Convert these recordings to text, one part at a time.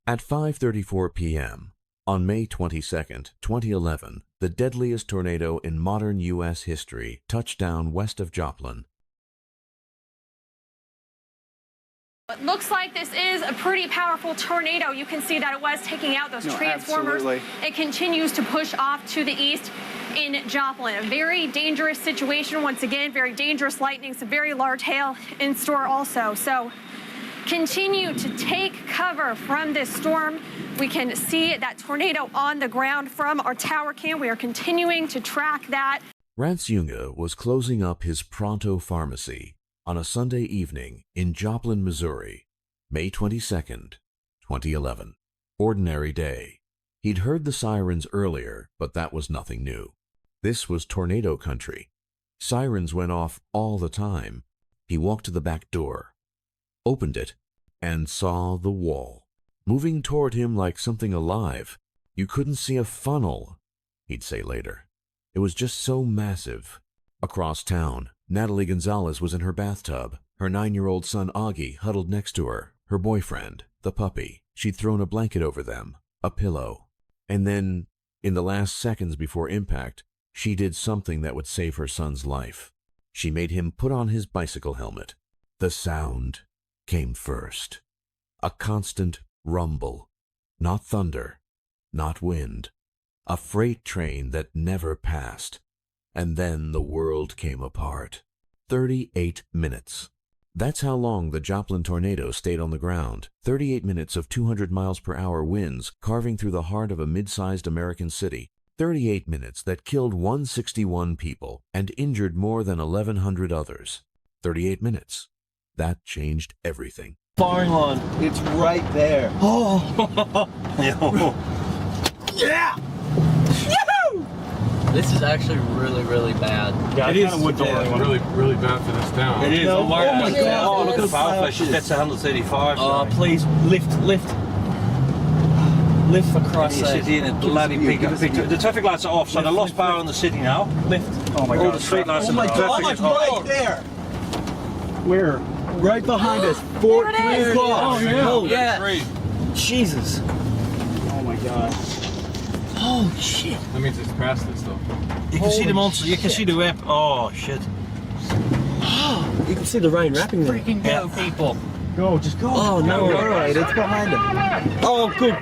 At 5:34 p.m. on May 22, 2011, the deadliest tornado in modern U.S. history touched down west of Joplin. It looks like this is a pretty powerful tornado. You can see that it was taking out those transformers. Absolutely. It continues to push off to the east in Joplin. A very dangerous situation once again, very dangerous lightning, some very large hail in store also. So continue to take cover from this storm. We can see that tornado on the ground from our tower cam. We are continuing to track that. Rance Junge was closing up his Pronto Pharmacy on a Sunday evening in Joplin, Missouri, May 22nd, 2011. Ordinary day. He'd heard the sirens earlier, but that was nothing new. This was tornado country. Sirens went off all the time. He walked to the back door, opened it, and saw the wall. Moving toward him like something alive. You couldn't see a funnel, he'd say later. It was just so massive. Across town, Natalie Gonzalez was in her bathtub, her 9-year-old son Augie huddled next to her, her boyfriend, the puppy. She'd thrown a blanket over them, a pillow. And then, in the last seconds before impact, she did something that would save her son's life. She made him put on his bicycle helmet. The sound came first. A constant rumble. Not thunder, not wind. A freight train that never passed. And then the world came apart. 38 minutes. That's how long the Joplin tornado stayed on the ground. 38 minutes of 200 miles per hour winds carving through the heart of a mid-sized American city. 38 minutes that killed 161 people and injured more than 1,100 others. 38 minutes. That changed everything. Firing line. It's right there. Oh! Yeah! This is actually really, really bad. Yeah, it is really, really bad for this town. It is. No, Oh my God. God. Oh, Look at the power flashes. flashes. That's 135. Oh, please, lift. Lift for Christ's You sake. sit in and bloody big. The traffic lights are off, so they lost power in the city now. Lift. Oh my All God. the street lights Oh and my the God. traffic is Right off. there. Where? Right behind us. 4 There it is. o'clock. Oh, yeah. Jesus. Oh my God. Oh, shit. That means it's past this though. You can see the monster. You can see the web. Oh shit. You can see the rain wrapping there. Freaking go, people. Go, just go. Oh, no. All right, it's behind him. Oh, good.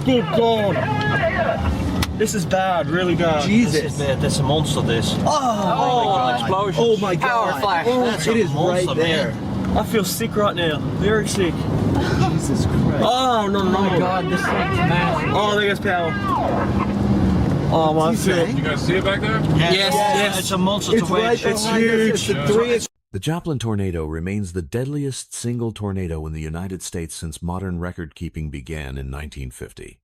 Good God. This is bad, really bad. This Jesus. is bad. That's a monster. This. Oh, Explosion. oh my Power God. flash. Oh, That's it a is right monster, there. man. I feel sick right now. Very sick. Jesus Christ. Oh, no. Oh my God, this thing's massive. Oh, there goes power. Oh, my What's he foot. saying? You guys see it back there? Yes. It's a monster It's to right watch. behind us. It's Yeah. a 3-inch. The Joplin tornado remains the deadliest single tornado in the United States since modern record-keeping began in 1950.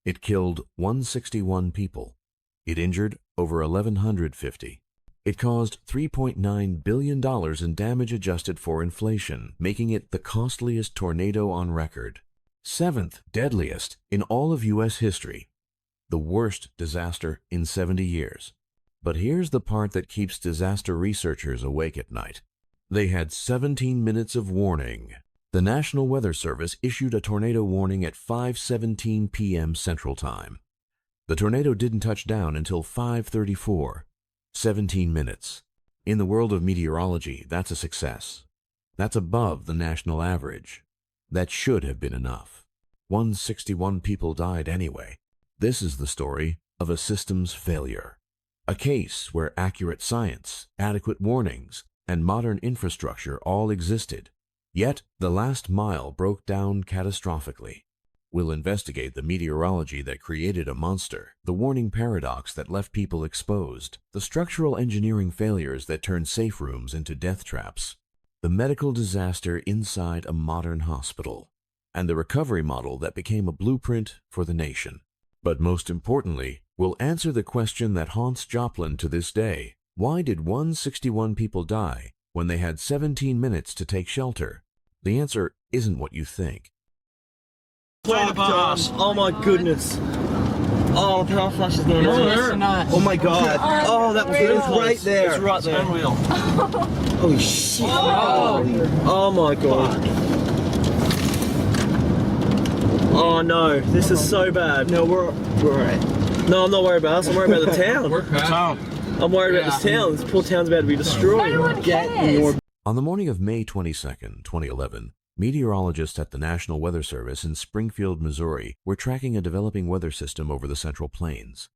It killed 161 people. It injured over 1,150. It caused $3.9 billion in damage adjusted for inflation, making it the costliest tornado on record. 7th deadliest in all of U.S. history. The worst disaster in 70 years. But here's the part that keeps disaster researchers awake at night. They had 17 minutes of warning. The National Weather Service issued a tornado warning at 5:17 p.m. Central Time. The tornado didn't touch down until 5:34. 17 minutes. In the world of meteorology, that's a success. That's above the national average. That should have been enough. 161 people died anyway. This is the story of a systems failure. A case where accurate science, adequate warnings, and modern infrastructure all existed. Yet the last mile broke down catastrophically. We'll investigate the meteorology that created a monster, the warning paradox that left people exposed, the structural engineering failures that turned safe rooms into death traps, the medical disaster inside a modern hospital, and the recovery model that became a blueprint for the nation. But most importantly, we'll answer the question that haunts Joplin to this day. Why did 161 people die when they had 17 minutes to take shelter? The answer isn't what you think. Oh, my goodness. Oh, the power flash is going on. Oh my God. Oh, that was It really was close. right there. It's right there. Unreal. Holy shit. Oh my God. Oh no, this is so bad. No, we're alright. No, I'm not worried about us. I'm worried about the town. We're past. I'm worried about this town. This poor town's about to be destroyed. Get in your On the morning of May 22nd, 2011, meteorologists at the National Weather Service in Springfield, Missouri, were tracking a developing weather system over the Central Plains.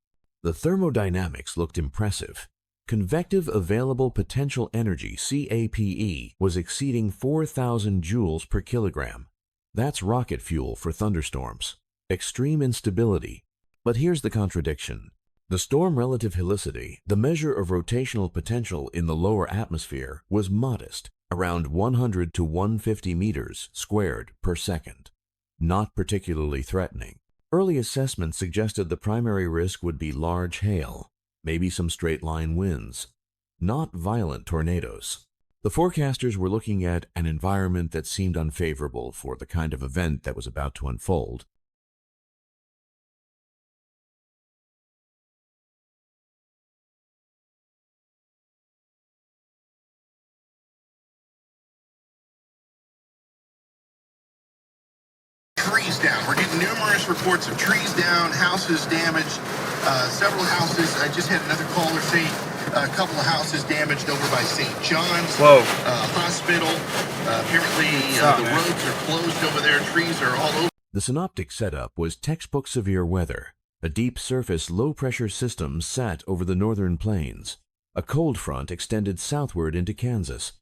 The thermodynamics looked impressive. Convective available potential energy, CAPE, was exceeding 4,000 joules per kilogram. That's rocket fuel for thunderstorms. Extreme instability. But here's the contradiction. The storm relative helicity, the measure of rotational potential in the lower atmosphere, was modest, around 100 to 150 meters squared per second. Not particularly threatening. Early assessments suggested the primary risk would be large hail, maybe some straight-line winds, not violent tornadoes. The forecasters were looking at an environment that seemed unfavorable for the kind of event that was about to unfold. Trees down. We're getting numerous reports of trees down, houses damaged, several houses. I just had another caller say a couple of houses damaged over by St. John's Hospital. Apparently, the roads are closed over there. Trees are all over. The synoptic setup was textbook severe weather. A deep surface low-pressure system sat over the northern plains. A cold front extended southward into Kansas.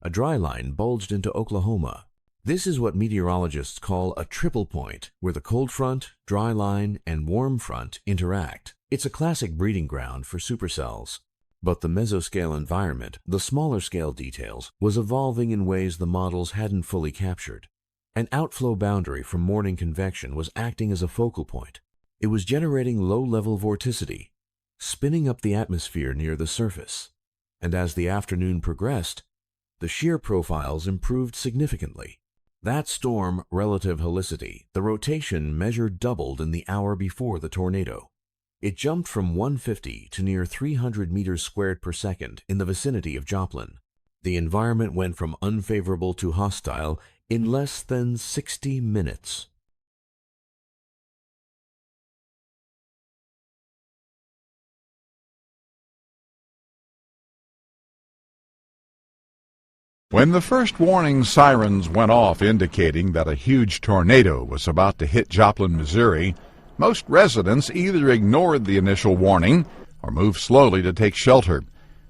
A dry line bulged into Oklahoma. This is what meteorologists call a triple point, where the cold front, dry line, and warm front interact. It's a classic breeding ground for supercells. But the mesoscale environment, the smaller scale details, was evolving in ways the models hadn't fully captured. An outflow boundary from morning convection was acting as a focal point. It was generating low-level vorticity, spinning up the atmosphere near the surface. And as the afternoon progressed, the shear profiles improved significantly. That storm relative helicity, the rotation measured doubled in the hour before the tornado. It jumped from 150 to near 300 meters squared per second in the vicinity of Joplin. The environment went from unfavorable to hostile in less than 60 minutes. When the first warning sirens went off indicating that a huge tornado was about to hit Joplin, Missouri, most residents either ignored the initial warning or moved slowly to take shelter.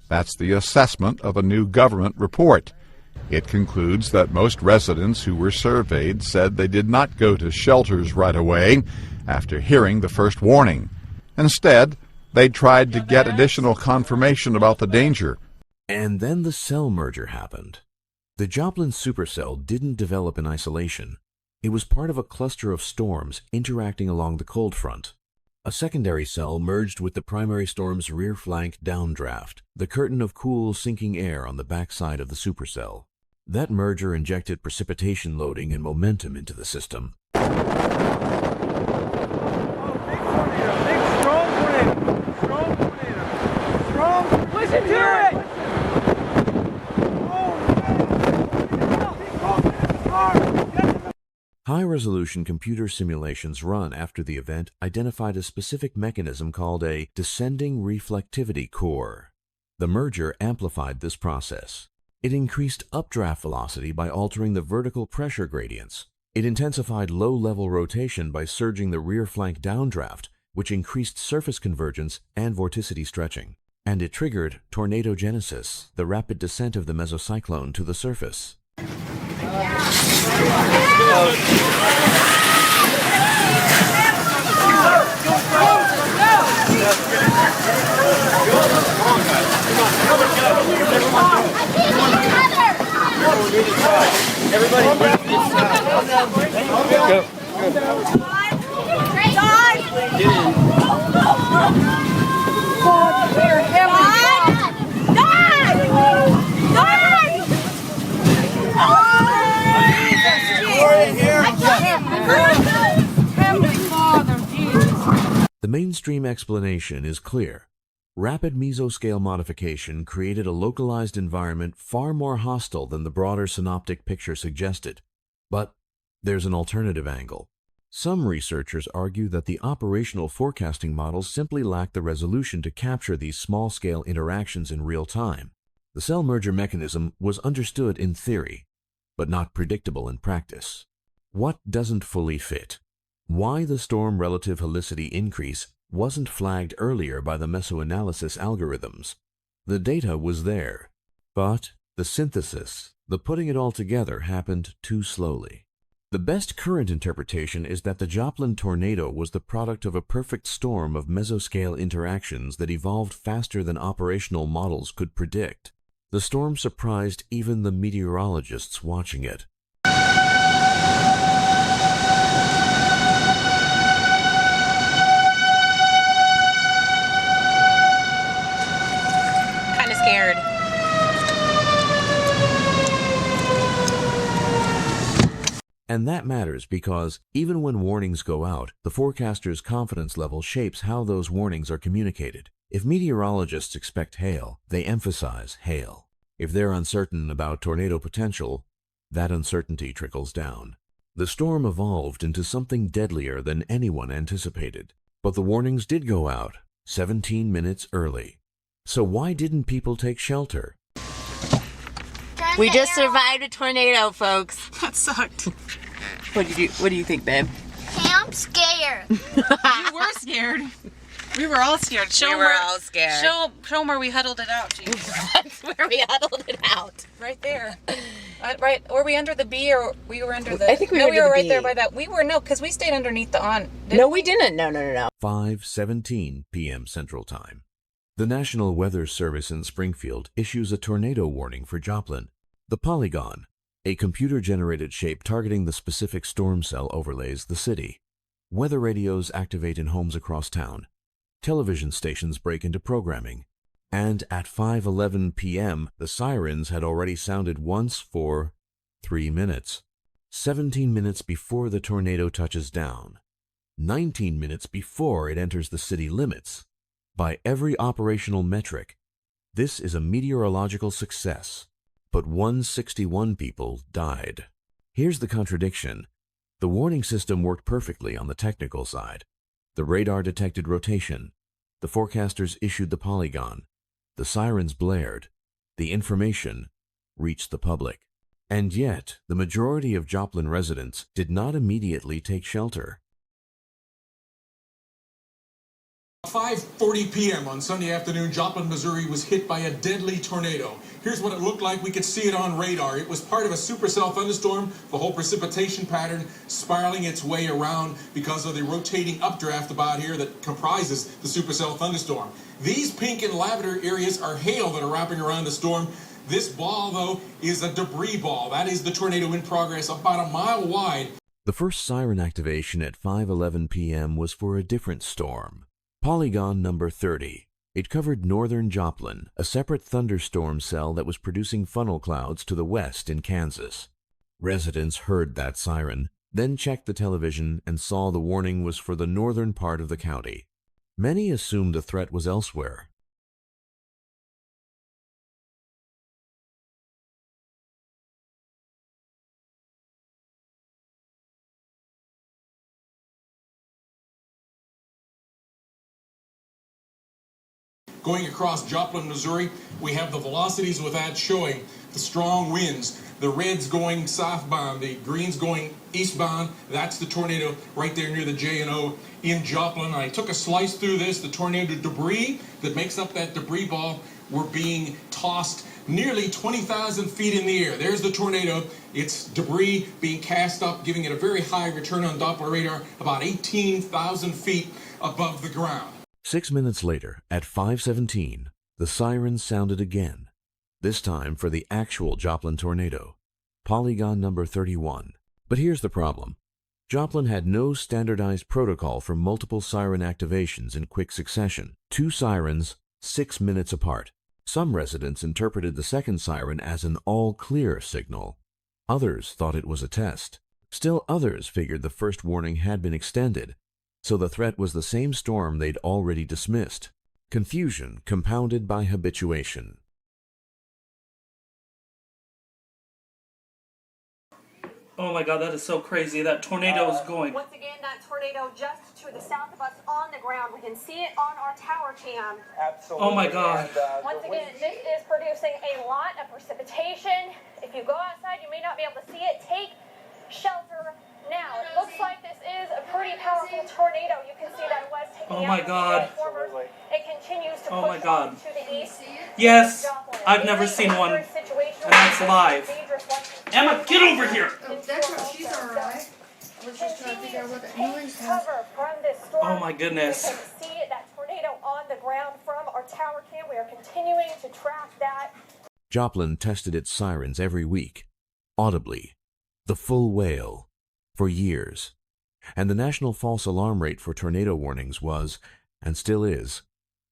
That's the assessment of a new government report. It concludes that most residents who were surveyed said they did not go to shelters right away after hearing the first warning. Instead, they tried to get additional confirmation about the danger. And then the cell merger happened. The Joplin supercell didn't develop in isolation. It was part of a cluster of storms interacting along the cold front. A secondary cell merged with the primary storm's rear flank downdraft, the curtain of cool, sinking air on the backside of the supercell. That merger injected precipitation loading and momentum into the system. Listen to it! High-resolution computer simulations run after the event identified a specific mechanism called a descending reflectivity core. The merger amplified this process. It increased updraft velocity by altering the vertical pressure gradients. It intensified low-level rotation by surging the rear flank downdraft, which increased surface convergence and vorticity stretching. And it triggered tornadogenesis, the rapid descent of the mesocyclone to the surface. The mainstream explanation is clear. Rapid mesoscale modification created a localized environment far more hostile than the broader synoptic picture suggested. But there's an alternative angle. Some researchers argue that the operational forecasting models simply lack the resolution to capture these small-scale interactions in real time. The cell merger mechanism was understood in theory, but not predictable in practice. What doesn't fully fit? Why the storm relative helicity increase wasn't flagged earlier by the mesoanalysis algorithms? The data was there, but the synthesis, the putting it all together, happened too slowly. The best current interpretation is that the Joplin tornado was the product of a perfect storm of mesoscale interactions that evolved faster than operational models could predict. The storm surprised even the meteorologists watching it. Kind of scared. And that matters because even when warnings go out, the forecaster's confidence level shapes how those warnings are communicated. If meteorologists expect hail, they emphasize hail. If they're uncertain about tornado potential, that uncertainty trickles down. The storm evolved into something deadlier than anyone anticipated. But the warnings did go out 17 minutes early. So why didn't people take shelter? We just survived a tornado, folks. That sucked. What do you think, babe? Hey, I'm scared. You were scared. We were all scared. We were all scared. Show them where we huddled it out, Gene. That's where we huddled it out. Right there. Right. Were we under the B or we were under the... I think we were under the right B. there by that. We were, no, because we stayed underneath the on. No, we didn't. No. 5:17 p.m. Central Time. The National Weather Service in Springfield issues a tornado warning for Joplin. The polygon, a computer-generated shape targeting the specific storm cell, overlays the city. Weather radios activate in homes across town. Television stations break into programming. And at 5:11 p.m., the sirens had already sounded once for 3 minutes. 17 minutes before the tornado touches down. 19 minutes before it enters the city limits. By every operational metric, this is a meteorological success. But 161 people died. Here's the contradiction. The warning system worked perfectly on the technical side. The radar detected rotation. The forecasters issued the polygon. The sirens blared. The information reached the public. And yet, the majority of Joplin residents did not immediately take shelter. 5:40 p.m. on Sunday afternoon, Joplin, Missouri was hit by a deadly tornado. Here's what it looked like. We could see it on radar. It was part of a supercell thunderstorm, the whole precipitation pattern spiraling its way around because of the rotating updraft about here that comprises the supercell thunderstorm. These pink and lavender areas are hail that are wrapping around the storm. This ball, though, is a debris ball. That is the tornado in progress, about a mile wide. The first siren activation at 5:11 p.m. was for a different storm. Polygon number 30. It covered northern Joplin, a separate thunderstorm cell that was producing funnel clouds to the west in Kansas. Residents heard that siren, then checked the television and saw the warning was for the northern part of the county. Many assumed the threat was elsewhere. Going across Joplin, Missouri, we have the velocities with that showing the strong winds. The red's going southbound, the green's going eastbound. That's the tornado right there near the J&O in Joplin. I took a slice through this. The tornado debris that makes up that debris ball were being tossed nearly 20,000 feet in the air. There's the tornado. It's debris being cast up, giving it a very high return on Doppler radar, about 18,000 feet above the ground. 6 minutes later, at 5:17, the sirens sounded again, this time for the actual Joplin tornado, polygon number 31. But here's the problem. Joplin had no standardized protocol for multiple siren activations in quick succession. 2 sirens, 6 minutes apart. Some residents interpreted the second siren as an all-clear signal. Others thought it was a test. Still others figured the first warning had been extended, so the threat was the same storm they'd already dismissed. Confusion compounded by habituation. Oh my God, that is so crazy. That tornado is going. Once again, that tornado just to the south of us on the ground. We can see it on our tower cam. Absolutely. Oh my God. Once again, this is producing a lot of precipitation. If you go outside, you may not be able to see it. Take shelter now. It looks like this is a pretty powerful tornado. You can see that it was taking out transformers. It continues to push on to the east. Yes, I've never seen one, and that's live. Emma, get over here! That's what she's alright. I was just trying to figure out what that noise was. Oh my goodness. You can see that tornado on the ground from our tower cam. We are continuing to track that. Joplin tested its sirens every week, audibly, the full wail, for years. And the national false alarm rate for tornado warnings was, and still is,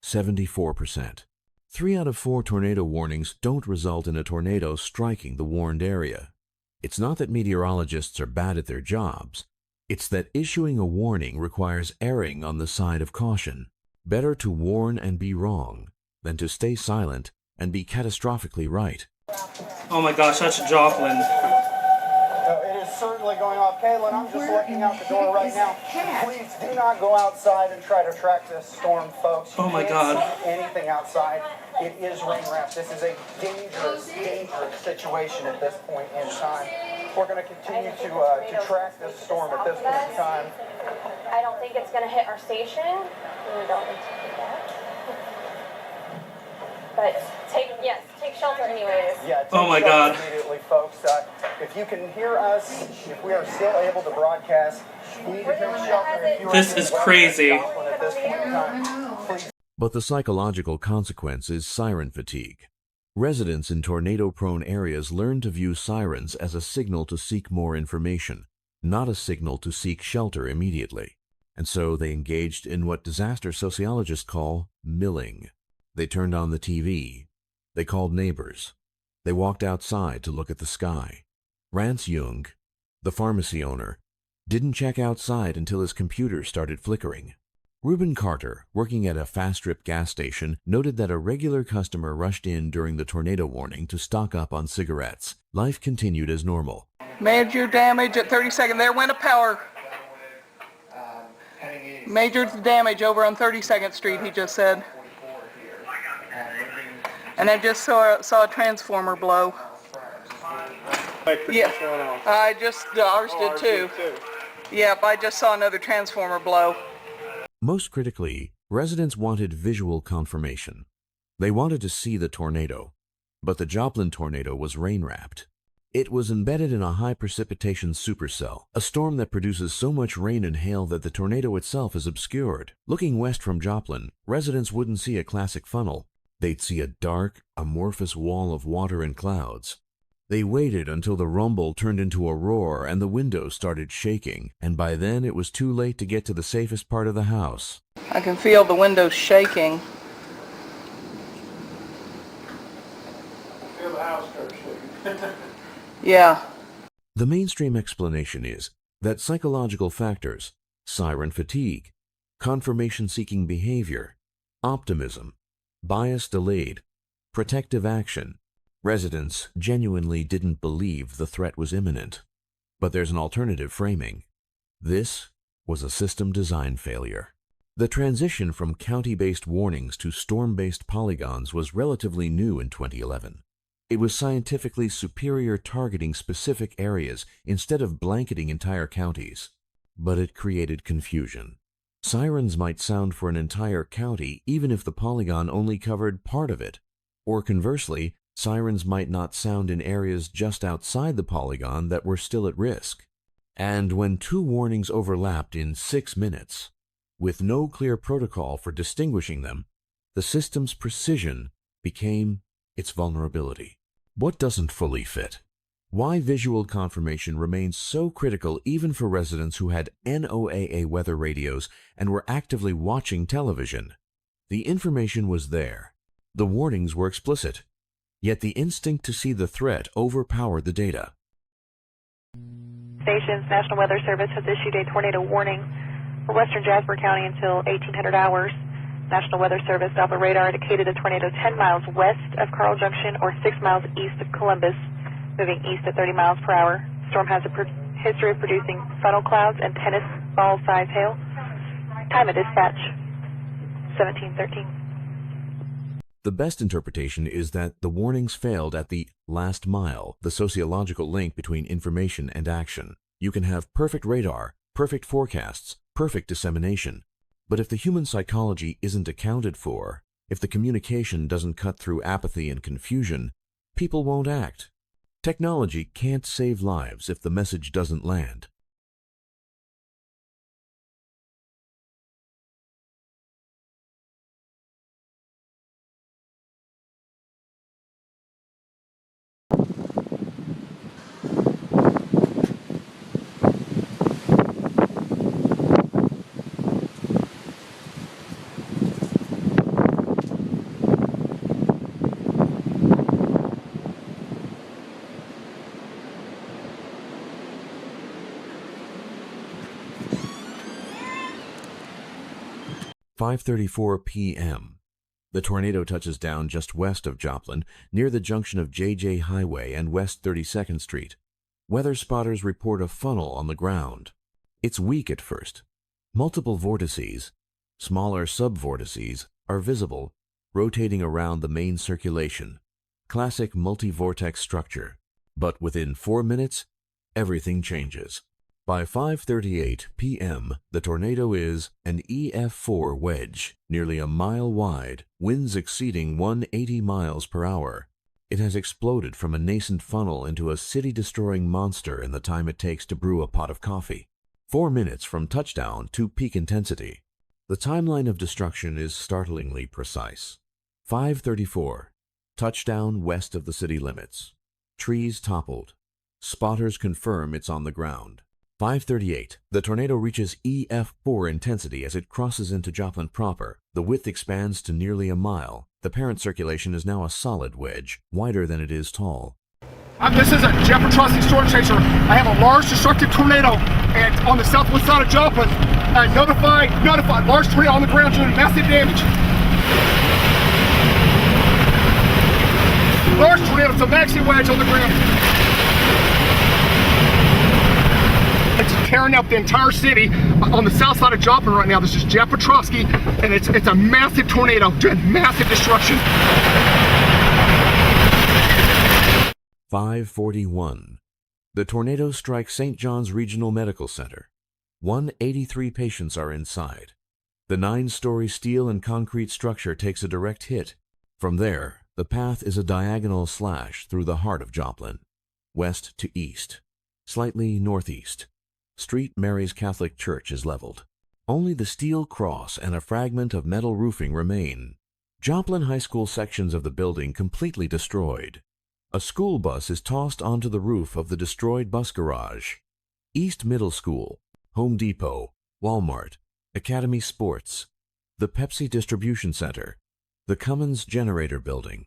74%. 3 out of 4 tornado warnings don't result in a tornado striking the warned area. It's not that meteorologists are bad at their jobs. It's that issuing a warning requires erring on the side of caution. Better to warn and be wrong than to stay silent and be catastrophically right. Oh my gosh, that's Joplin. It is certainly going off. Kaylin, I'm just looking out the door right now. Please do not go outside and try to track this storm, folks. Oh my God. You can't see anything outside. It is rain wrapped. This is a dangerous, dangerous situation at this point in time. We're going to continue to track this storm at this point in time. I don't think it's going to hit our station. We don't need to do that. But take shelter anyways. Yeah, oh my God. Immediately, folks. If you can hear us, if we are still able to broadcast, we need to take shelter. This is crazy. At this point in time, please. But the psychological consequence is siren fatigue. Residents in tornado-prone areas learn to view sirens as a signal to seek more information, not a signal to seek shelter immediately. And so they engaged in what disaster sociologists call milling. They turned on the TV. They called neighbors. They walked outside to look at the sky. Rance Jung, the pharmacy owner, didn't check outside until his computer started flickering. Reuben Carter, working at a fast trip gas station, noted that a regular customer rushed in during the tornado warning to stock up on cigarettes. Life continued as normal. Major damage at 32nd. There went a power. Major damage over on 32nd Street, he just said. And I just saw a transformer blow. Yeah, ours did too. Yep, I just saw another transformer blow. Most critically, residents wanted visual confirmation. They wanted to see the tornado, but the Joplin tornado was rain-wrapped. It was embedded in a high-precipitation supercell, a storm that produces so much rain and hail that the tornado itself is obscured. Looking west from Joplin, residents wouldn't see a classic funnel. They'd see a dark, amorphous wall of water and clouds. They waited until the rumble turned into a roar and the windows started shaking, and by then it was too late to get to the safest part of the house. I can feel the windows shaking. Feel the house start shaking. Yeah. The mainstream explanation is that psychological factors, siren fatigue, confirmation-seeking behavior, optimism, bias delayed, protective action. Residents genuinely didn't believe the threat was imminent. But there's an alternative framing. This was a system design failure. The transition from county-based warnings to storm-based polygons was relatively new in 2011. It was scientifically superior targeting specific areas instead of blanketing entire counties. But it created confusion. Sirens might sound for an entire county even if the polygon only covered part of it. Or conversely, sirens might not sound in areas just outside the polygon that were still at risk. And when 2 warnings overlapped in 6 minutes, with no clear protocol for distinguishing them, the system's precision became its vulnerability. What doesn't fully fit? Why visual confirmation remains so critical even for residents who had NOAA weather radios and were actively watching television? The information was there. The warnings were explicit. Yet the instinct to see the threat overpowered the data. Stations, National Weather Service has issued a tornado warning for western Jasper County until 1800 hours. National Weather Service Doppler radar indicated a tornado 10 miles west of Carl Junction or 6 miles east of Columbus, moving east at 30 miles per hour. Storm has a history of producing funnel clouds and tennis ball size hail. Time of dispatch, 1713. The best interpretation is that the warnings failed at the last mile, the sociological link between information and action. You can have perfect radar, perfect forecasts, perfect dissemination, but if the human psychology isn't accounted for, if the communication doesn't cut through apathy and confusion, people won't act. Technology can't save lives if the message doesn't land. "5:34 p.m. The tornado touches down just west of Joplin, near the junction of J.J. Highway and West 32nd Street. Weather spotters report a funnel on the ground. It's weak at first. Multiple vortices, smaller subvortices, are visible, rotating around the main circulation. Classic multi-vortex structure. But within 4 minutes, everything changes. By 5:38 p.m., the tornado is an EF4 wedge, nearly a mile wide, winds exceeding 180 miles per hour. It has exploded from a nascent funnel into a city-destroying monster in the time it takes to brew a pot of coffee. 4 minutes from touchdown to peak intensity. The timeline of destruction is startlingly precise. 5:34. Touchdown west of the city limits. Trees toppled. Spotters confirm it's on the ground. 5:38. The tornado reaches EF4 intensity as it crosses into Joplin proper. The width expands to nearly a mile. The parent circulation is now a solid wedge, wider than it is tall. This is a Joplin storm chaser. I have a large destructive tornado and on the southwest side of Joplin. Notified, large tornado on the ground doing massive damage. Large tornado, it's a maxi wedge on the ground. It's tearing up the entire city on the south side of Joplin right now. This is Jeff Petrosky, and it's a massive tornado doing massive destruction. 5:41. The tornado strikes St. John's Regional Medical Center. 183 patients are inside. The 9-story steel and concrete structure takes a direct hit. From there, the path is a diagonal slash through the heart of Joplin, west to east, slightly northeast. Street Mary's Catholic Church is leveled. Only the steel cross and a fragment of metal roofing remain. Joplin High School sections of the building completely destroyed. A school bus is tossed onto the roof of the destroyed bus garage. East Middle School, Home Depot, Walmart, Academy Sports, the Pepsi Distribution Center, the Cummins Generator Building.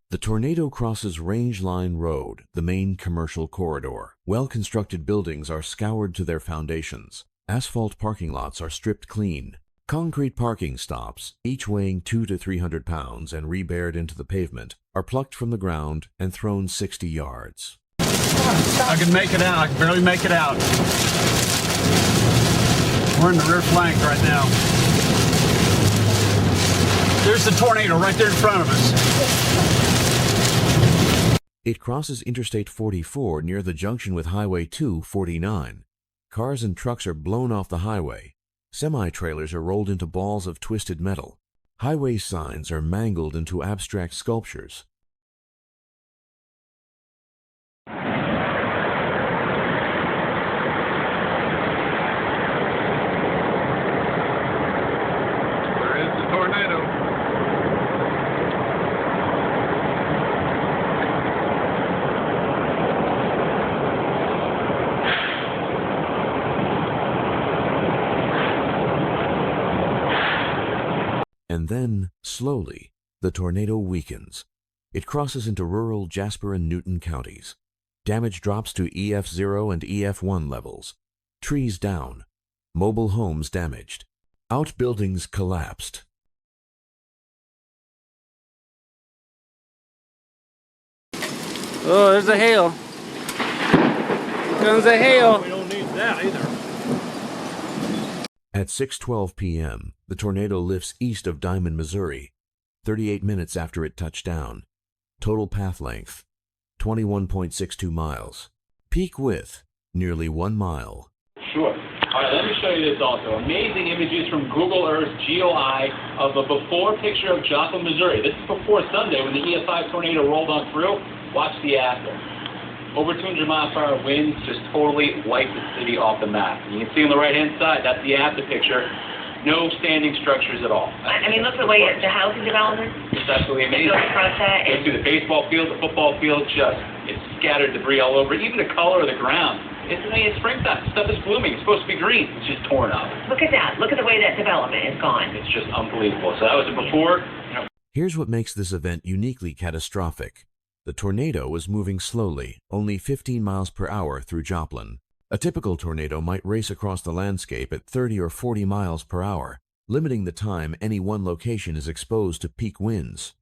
The tornado crosses Range Line Road, the main commercial corridor. Well-constructed buildings are scoured to their foundations. Asphalt parking lots are stripped clean. Concrete parking stops, each weighing 200 to 300 pounds and rebared into the pavement, are plucked from the ground and thrown 60 yards. I can make it out. I can barely make it out. We're in the rear flank right now. There's the tornado right there in front of us. It crosses Interstate 44 near the junction with Highway 249. Cars and trucks are blown off the highway. Semi-trailers are rolled into balls of twisted metal. Highway signs are mangled into abstract sculptures. There is the tornado. And then, slowly, the tornado weakens. It crosses into rural Jasper and Newton counties. Damage drops to EF0 and EF1 levels. Trees down. Mobile homes damaged. Outbuildings collapsed. Oh, there's a hail. Here comes the hail. We don't need that either. At 6:12 p.m., the tornado lifts east of Diamond, Missouri, 38 minutes after it touched down. Total path length, 21.62 miles. Peak width, nearly 1 mile. Sure. All right, let me show you this also. Amazing images from Google Earth GeoEye of a before picture of Joplin, Missouri. This is before Sunday when the EF5 tornado rolled on through. Watch the after. Over 200-mile-per-hour winds just totally wiped the city off the map. And you can see on the right-hand side, that's the after picture. No standing structures at all. I mean, look at the way the housing development. It's absolutely amazing. Go across that. Go through the baseball field, the football field, it's scattered debris all over. Even the color of the ground. It's springtime. Stuff is blooming. It's supposed to be green. It's just torn up. Look at that. Look at the way that development is gone. It's just unbelievable. So that was a before. Here's what makes this event uniquely catastrophic. The tornado was moving slowly, only 15 miles per hour through Joplin. A typical tornado might race across the landscape at 30 or 40 miles per hour, limiting the time any one location is exposed to peak winds.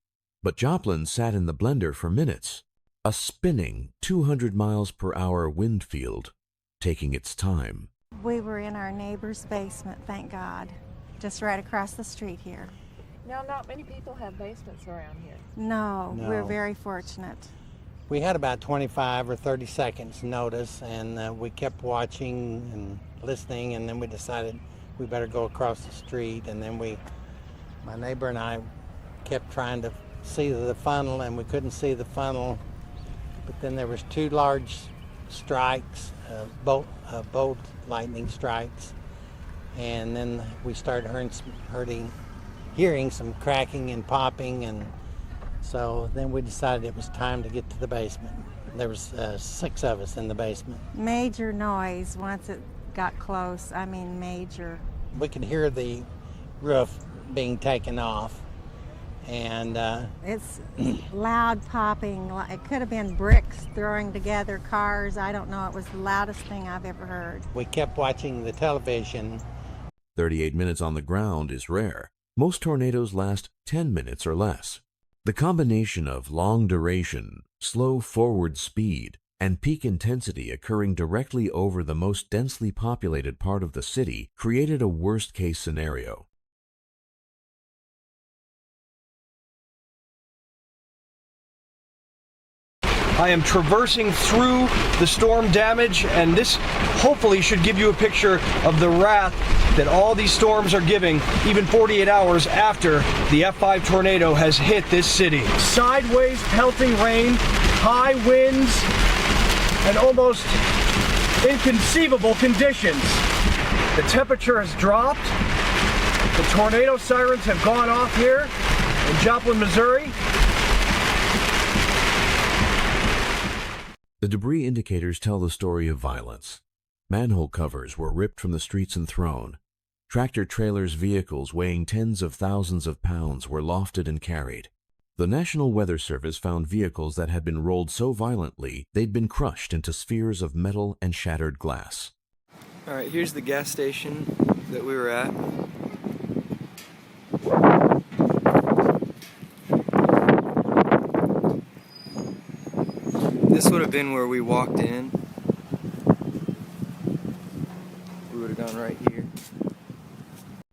But Joplin sat in the blender for minutes, a spinning 200 miles per hour wind field, taking its time. We were in our neighbor's basement, thank God, just right across the street here. Now, not many people have basements around here. No, we're very fortunate. We had about 25 or 30 seconds notice, and we kept watching and listening, and then we decided we better go across the street, and then my neighbor and I kept trying to see the funnel, and we couldn't see the funnel, but then there was two large strikes, bolt lightning strikes, and then we started hearing some cracking and popping, and so then we decided it was time to get to the basement. There was 6 of us in the basement. Major noise once it got close, I mean major. We could hear the roof being taken off, and it's loud popping. It could have been bricks throwing together cars. I don't know. It was the loudest thing I've ever heard. We kept watching the television. 38 minutes on the ground is rare. Most tornadoes last 10 minutes or less. The combination of long duration, slow forward speed, and peak intensity occurring directly over the most densely populated part of the city created a worst-case scenario. I am traversing through the storm damage, and this hopefully should give you a picture of the wrath that all these storms are giving, even 48 hours after the F5 tornado has hit this city. Sideways pelting rain, high winds, and almost inconceivable conditions. The temperature has dropped. The tornado sirens have gone off here in Joplin, Missouri. The debris indicators tell the story of violence. Manhole covers were ripped from the streets and thrown. Tractor-trailers vehicles weighing tens of thousands of pounds were lofted and carried. The National Weather Service found vehicles that had been rolled so violently they'd been crushed into spheres of metal and shattered glass. All right, here's the gas station that we were at. This would have been where we walked in. We would have gone right here.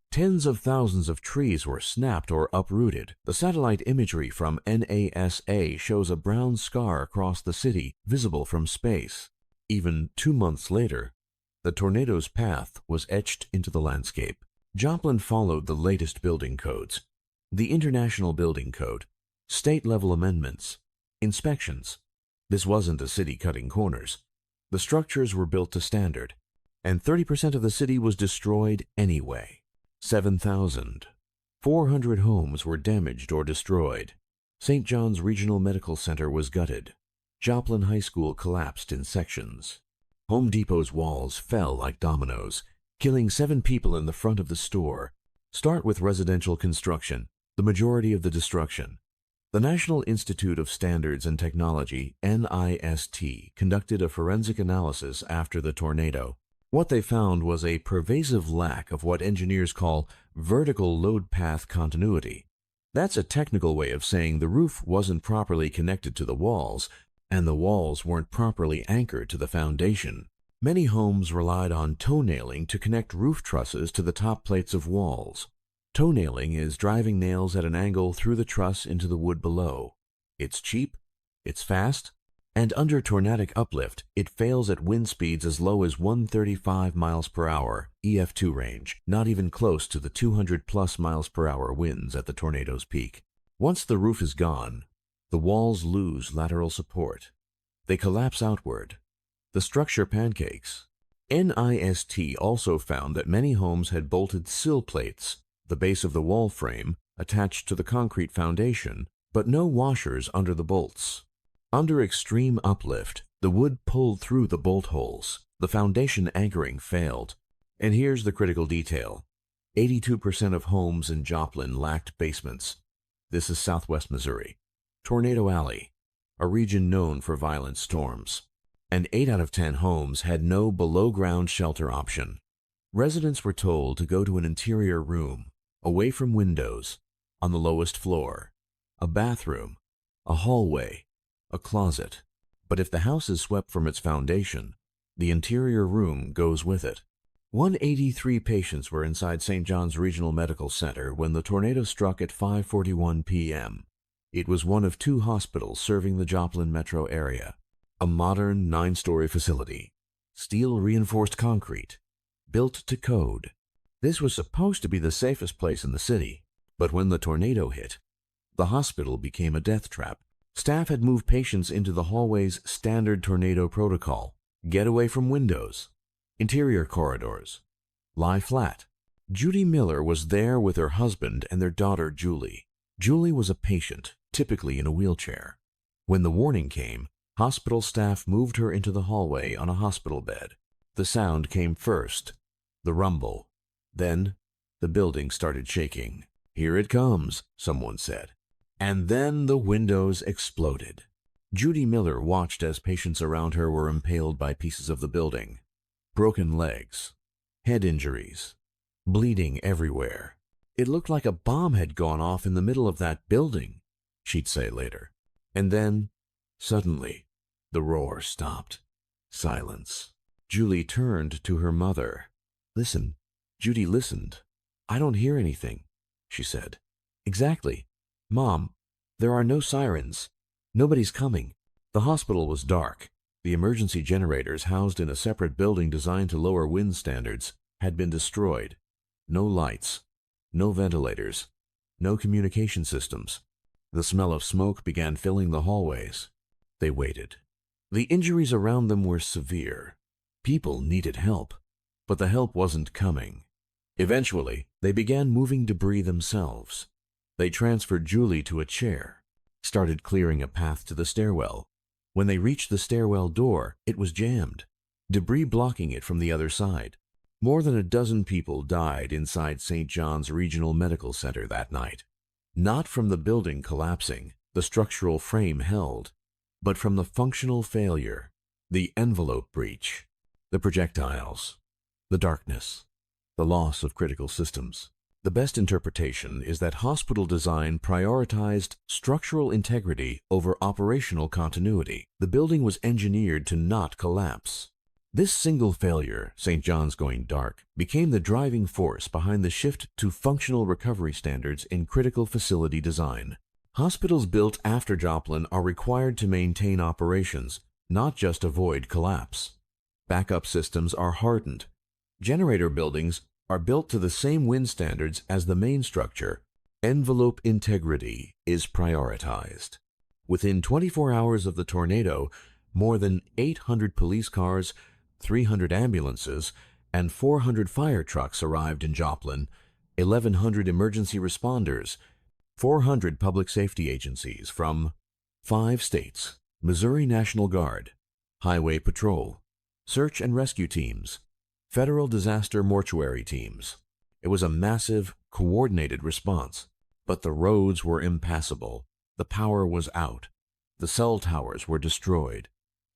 Tens of thousands of trees were snapped or uprooted. The satellite imagery from NASA shows a brown scar across the city, visible from space. Even 2 months later, the tornado's path was etched into the landscape. Joplin followed the latest building codes, the International Building Code, state-level amendments, inspections. This wasn't a city cutting corners. The structures were built to standard, and 30% of the city was destroyed anyway. 7,400 homes were damaged or destroyed. St. John's Regional Medical Center was gutted. Joplin High School collapsed in sections. Home Depot's walls fell like dominoes, killing 7 people in the front of the store. Start with residential construction, the majority of the destruction. The National Institute of Standards and Technology, NIST, conducted a forensic analysis after the tornado. What they found was a pervasive lack of what engineers call vertical load path continuity. That's a technical way of saying the roof wasn't properly connected to the walls, and the walls weren't properly anchored to the foundation. Many homes relied on toe nailing to connect roof trusses to the top plates of walls. Toe nailing is driving nails at an angle through the truss into the wood below. It's cheap, it's fast, and under tornadic uplift, it fails at wind speeds as low as 135 miles per hour, EF2 range, not even close to the 200+ miles per hour winds at the tornado's peak. Once the roof is gone, the walls lose lateral support. They collapse outward. The structure pancakes. NIST also found that many homes had bolted sill plates, the base of the wall frame, attached to the concrete foundation, but no washers under the bolts. Under extreme uplift, the wood pulled through the bolt holes. The foundation anchoring failed. And here's the critical detail. 82% of homes in Joplin lacked basements. This is southwest Missouri. Tornado Alley, a region known for violent storms. And 8 out of 10 homes had no below-ground shelter option. Residents were told to go to an interior room, away from windows, on the lowest floor, a bathroom, a hallway, a closet. But if the house is swept from its foundation, the interior room goes with it. 183 patients were inside St. John's Regional Medical Center when the tornado struck at 5:41 p.m. It was one of 2 hospitals serving the Joplin metro area. A modern 9-story facility, steel-reinforced concrete, built to code. This was supposed to be the safest place in the city, but when the tornado hit, the hospital became a death trap. Staff had moved patients into the hallway's standard tornado protocol. Get away from windows. Interior corridors. Lie flat. Judy Miller was there with her husband and their daughter Julie. Julie was a patient, typically in a wheelchair. When the warning came, hospital staff moved her into the hallway on a hospital bed. The sound came first, the rumble. Then, the building started shaking. "Here it comes," someone said. And then the windows exploded. Judy Miller watched as patients around her were impaled by pieces of the building. Broken legs, head injuries, bleeding everywhere. "It looked like a bomb had gone off in the middle of that building," she'd say later. And then, suddenly, the roar stopped. Silence. Julie turned to her mother. "Listen." Judy listened. "I don't hear anything," she said. "Exactly. Mom, there are no sirens. Nobody's coming." The hospital was dark. The emergency generators, housed in a separate building designed to lower wind standards, had been destroyed. No lights, no ventilators, no communication systems. The smell of smoke began filling the hallways. They waited. The injuries around them were severe. People needed help, but the help wasn't coming. Eventually, they began moving debris themselves. They transferred Julie to a chair, started clearing a path to the stairwell. When they reached the stairwell door, it was jammed, debris blocking it from the other side. More than a dozen people died inside St. John's Regional Medical Center that night. Not from the building collapsing, the structural frame held, but from the functional failure, the envelope breach, the projectiles, the darkness, the loss of critical systems. The best interpretation is that hospital design prioritized structural integrity over operational continuity. The building was engineered to not collapse. This single failure, St. John's going dark, became the driving force behind the shift to functional recovery standards in critical facility design. Hospitals built after Joplin are required to maintain operations, not just avoid collapse. Backup systems are hardened. Generator buildings are built to the same wind standards as the main structure. Envelope integrity is prioritized. Within 24 hours of the tornado, more than 800 police cars, 300 ambulances, and 400 fire trucks arrived in Joplin, 1,100 emergency responders, 400 public safety agencies from 5 states, Missouri National Guard, Highway Patrol, search and rescue teams, federal disaster mortuary teams. It was a massive, coordinated response, but the roads were impassable, the power was out, the cell towers were destroyed,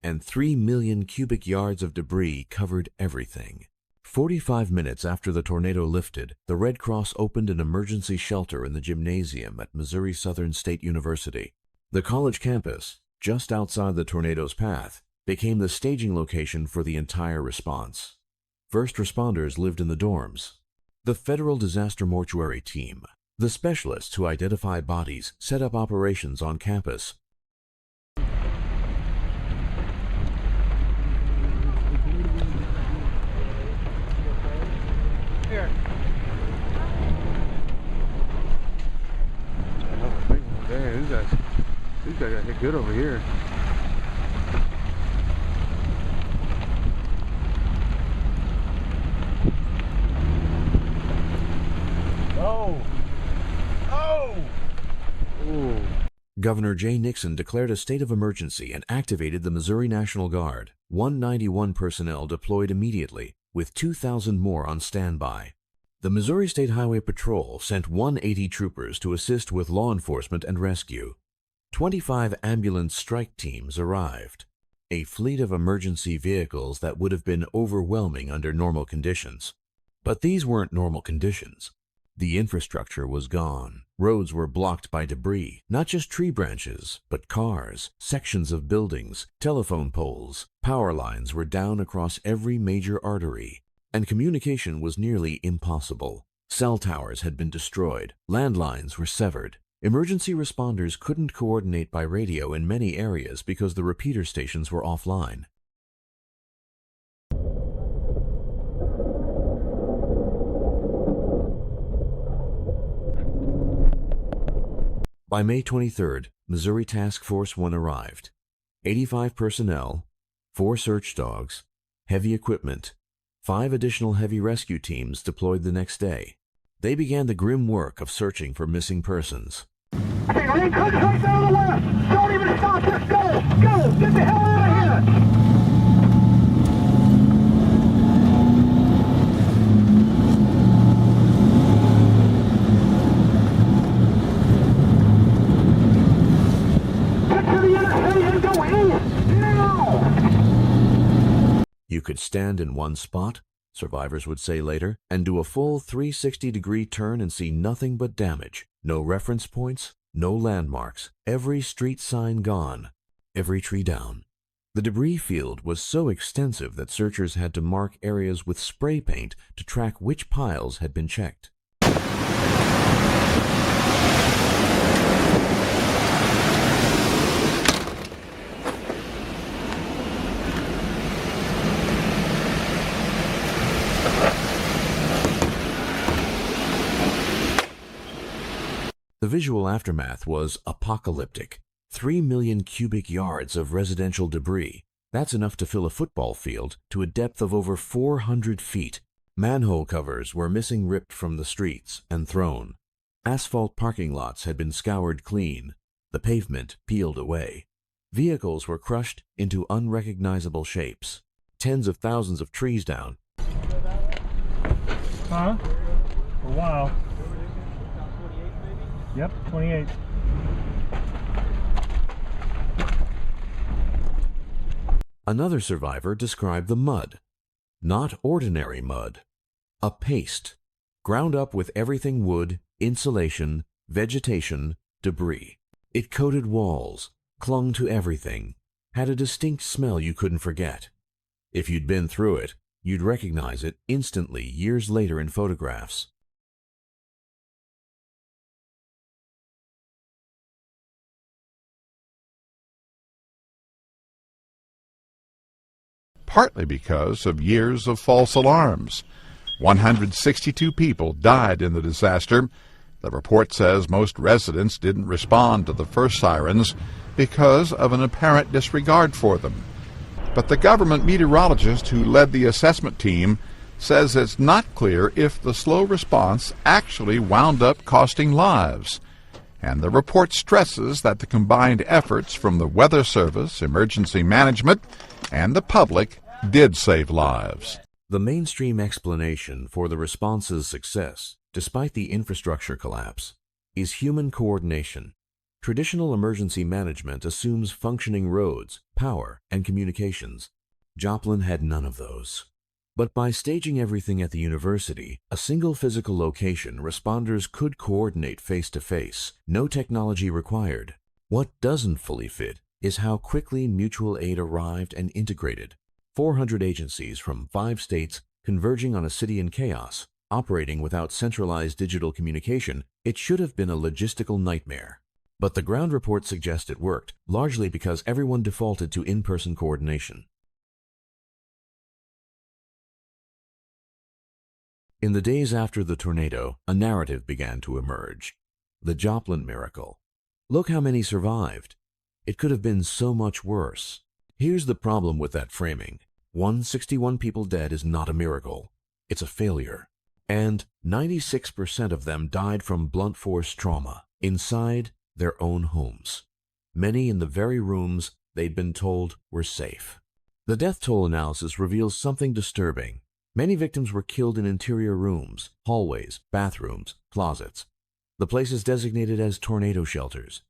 and 3 million cubic yards of debris covered everything. 45 minutes after the tornado lifted, the Red Cross opened an emergency shelter in the gymnasium at Missouri Southern State University. The college campus, just outside the tornado's path, became the staging location for the entire response. First responders lived in the dorms. The Federal Disaster Mortuary Team, the specialists who identify bodies, set up operations on campus. Here. Damn, these guys got hit good over here. Oh! Oh! Ooh. Governor Jay Nixon declared a state of emergency and activated the Missouri National Guard. 191 personnel deployed immediately, with 2,000 more on standby. The Missouri State Highway Patrol sent 180 troopers to assist with law enforcement and rescue. 25 ambulance strike teams arrived, a fleet of emergency vehicles that would have been overwhelming under normal conditions. But these weren't normal conditions. The infrastructure was gone. Roads were blocked by debris, not just tree branches, but cars, sections of buildings, telephone poles. Power lines were down across every major artery, and communication was nearly impossible. Cell towers had been destroyed. Landlines were severed. Emergency responders couldn't coordinate by radio in many areas because the repeater stations were offline. By May 23rd, Missouri Task Force 1 arrived. 85 personnel, 4 search dogs, heavy equipment, 5 additional heavy rescue teams deployed the next day. They began the grim work of searching for missing persons. Okay, rain comes right down the left. Don't even stop, just go. Go, get the hell out of here. You could stand in one spot, survivors would say later, and do a full 360-degree turn and see nothing but damage. No reference points, no landmarks, every street sign gone, every tree down. The debris field was so extensive that searchers had to mark areas with spray paint to track which piles had been checked. The visual aftermath was apocalyptic. 3 million cubic yards of residential debris. That's enough to fill a football field to a depth of over 400 feet. Manhole covers were missing, ripped from the streets and thrown. Asphalt parking lots had been scoured clean. The pavement peeled away. Vehicles were crushed into unrecognizable shapes. Tens of thousands of trees down. Huh? For a while. Yep, 28. Another survivor described the mud. Not ordinary mud. A paste, ground up with everything wood, insulation, vegetation, debris. It coated walls, clung to everything, had a distinct smell you couldn't forget. If you'd been through it, you'd recognize it instantly years later in photographs. Partly because of years of false alarms. 162 people died in the disaster. The report says most residents didn't respond to the first sirens because of an apparent disregard for them. But the government meteorologist who led the assessment team says it's not clear if the slow response actually wound up costing lives. And the report stresses that the combined efforts from the Weather Service, emergency management, and the public did save lives. The mainstream explanation for the response's success, despite the infrastructure collapse, is human coordination. Traditional emergency management assumes functioning roads, power, and communications. Joplin had none of those. But by staging everything at the university, a single physical location, responders could coordinate face-to-face, no technology required. What doesn't fully fit is how quickly mutual aid arrived and integrated. 400 agencies from 5 states converging on a city in chaos, operating without centralized digital communication, it should have been a logistical nightmare. But the ground report suggests it worked, largely because everyone defaulted to in-person coordination. In the days after the tornado, a narrative began to emerge. The Joplin miracle. Look how many survived. It could have been so much worse. Here's the problem with that framing. 161 people dead is not a miracle. It's a failure. And 96% of them died from blunt force trauma inside their own homes. Many in the very rooms they'd been told were safe. The death toll analysis reveals something disturbing. Many victims were killed in interior rooms, hallways, bathrooms, closets, the places designated as tornado shelters.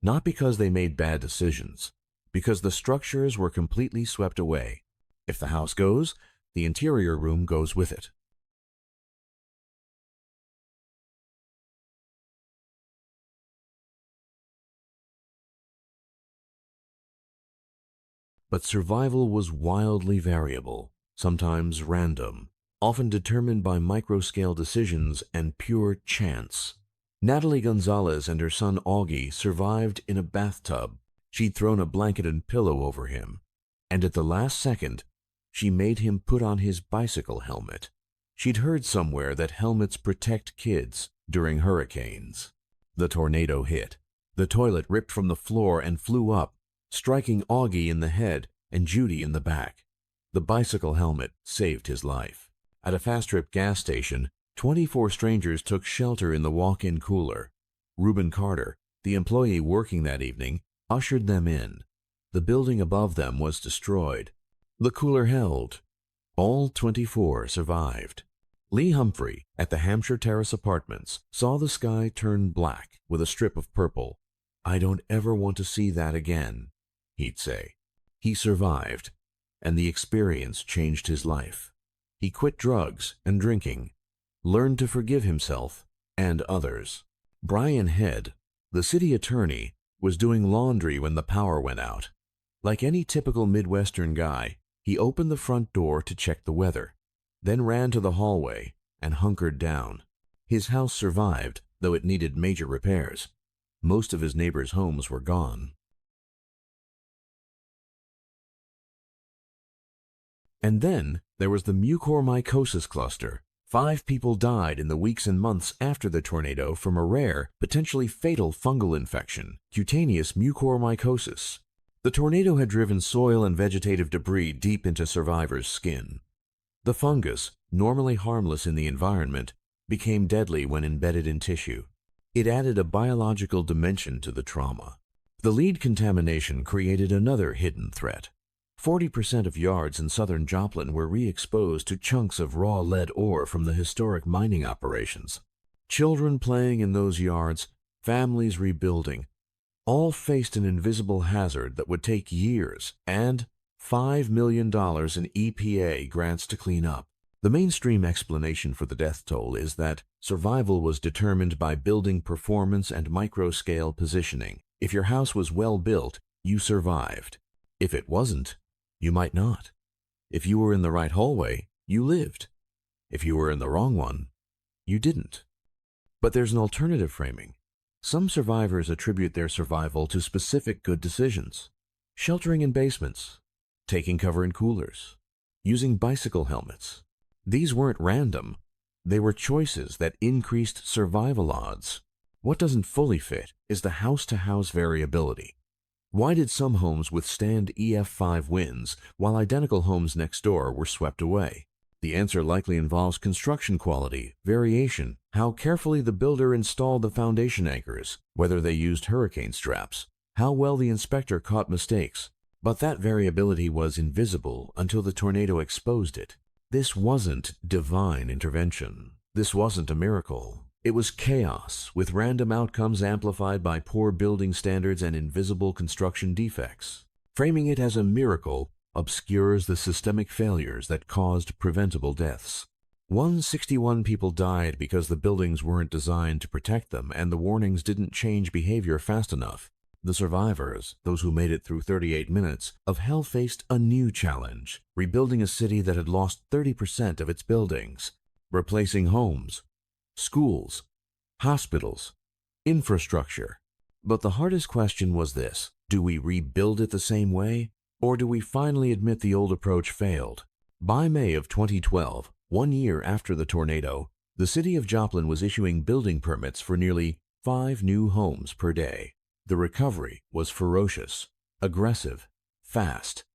Not because they made bad decisions, because the structures were completely swept away. If the house goes, the interior room goes with it. But survival was wildly variable, sometimes random, often determined by micro-scale decisions and pure chance. Natalie Gonzalez and her son Augie survived in a bathtub. She'd thrown a blanket and pillow over him, and at the last second, she made him put on his bicycle helmet. She'd heard somewhere that helmets protect kids during hurricanes. The tornado hit. The toilet ripped from the floor and flew up, striking Augie in the head and Judy in the back. The bicycle helmet saved his life. At a Fast Trip gas station, 24 strangers took shelter in the walk-in cooler. Reuben Carter, the employee working that evening, ushered them in. The building above them was destroyed. The cooler held. All 24 survived. Lee Humphrey, at the Hampshire Terrace Apartments, saw the sky turn black with a strip of purple. "I don't ever want to see that again," he'd say. He survived, and the experience changed his life. He quit drugs and drinking, learned to forgive himself and others. Brian Head, the city attorney, was doing laundry when the power went out. Like any typical Midwestern guy, he opened the front door to check the weather, then ran to the hallway and hunkered down. His house survived, though it needed major repairs. Most of his neighbors' homes were gone. And then there was the mucormycosis cluster. 5 people died in the weeks and months after the tornado from a rare, potentially fatal fungal infection, cutaneous mucormycosis. The tornado had driven soil and vegetative debris deep into survivors' skin. The fungus, normally harmless in the environment, became deadly when embedded in tissue. It added a biological dimension to the trauma. The lead contamination created another hidden threat. 40% of yards in southern Joplin were re-exposed to chunks of raw lead ore from the historic mining operations. Children playing in those yards, families rebuilding, all faced an invisible hazard that would take years and $5 million in EPA grants to clean up. The mainstream explanation for the death toll is that survival was determined by building performance and micro-scale positioning. If your house was well built, you survived. If it wasn't, you might not. If you were in the right hallway, you lived. If you were in the wrong one, you didn't. But there's an alternative framing. Some survivors attribute their survival to specific good decisions. Sheltering in basements, taking cover in coolers, using bicycle helmets. These weren't random. They were choices that increased survival odds. What doesn't fully fit is the house-to-house variability. Why did some homes withstand EF5 winds while identical homes next door were swept away? The answer likely involves construction quality, variation, how carefully the builder installed the foundation anchors, whether they used hurricane straps, how well the inspector caught mistakes. But that variability was invisible until the tornado exposed it. This wasn't divine intervention. This wasn't a miracle. It was chaos, with random outcomes amplified by poor building standards and invisible construction defects. Framing it as a miracle obscures the systemic failures that caused preventable deaths. 161 people died because the buildings weren't designed to protect them and the warnings didn't change behavior fast enough. The survivors, those who made it through 38 minutes of hell, faced a new challenge, rebuilding a city that had lost 30% of its buildings, replacing homes, schools, hospitals, infrastructure. But the hardest question was this: do we rebuild it the same way, or do we finally admit the old approach failed? By May of 2012, 1 year after the tornado, the city of Joplin was issuing building permits for nearly 5 new homes per day. The recovery was ferocious, aggressive, fast.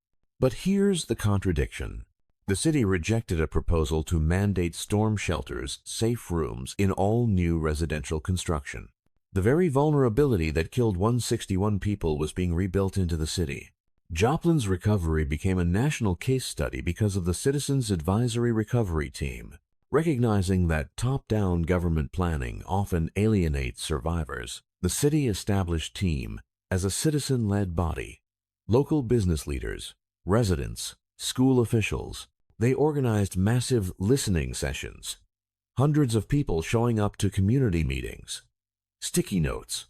But here's the contradiction. The city rejected a proposal to mandate storm shelters, safe rooms in all new residential construction. The very vulnerability that killed 161 people was being rebuilt into the city. Joplin's recovery became a national case study because of the Citizens Advisory Recovery Team. Recognizing that top-down government planning often alienates survivors, the city established TEAM as a citizen-led body. Local business leaders, residents, school officials, they organized massive listening sessions, hundreds of people showing up to community meetings, sticky notes,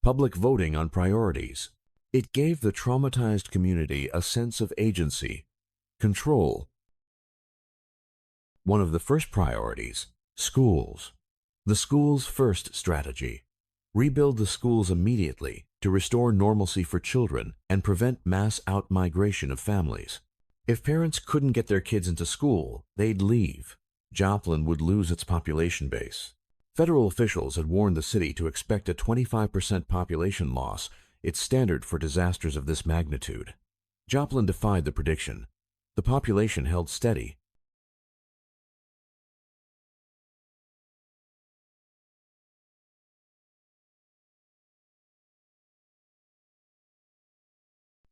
public voting on priorities. It gave the traumatized community a sense of agency, control. One of the first priorities, schools. The schools first strategy. Rebuild the schools immediately to restore normalcy for children and prevent mass out-migration of families. If parents couldn't get their kids into school, they'd leave. Joplin would lose its population base. Federal officials had warned the city to expect a 25% population loss, its standard for disasters of this magnitude. Joplin defied the prediction. The population held steady.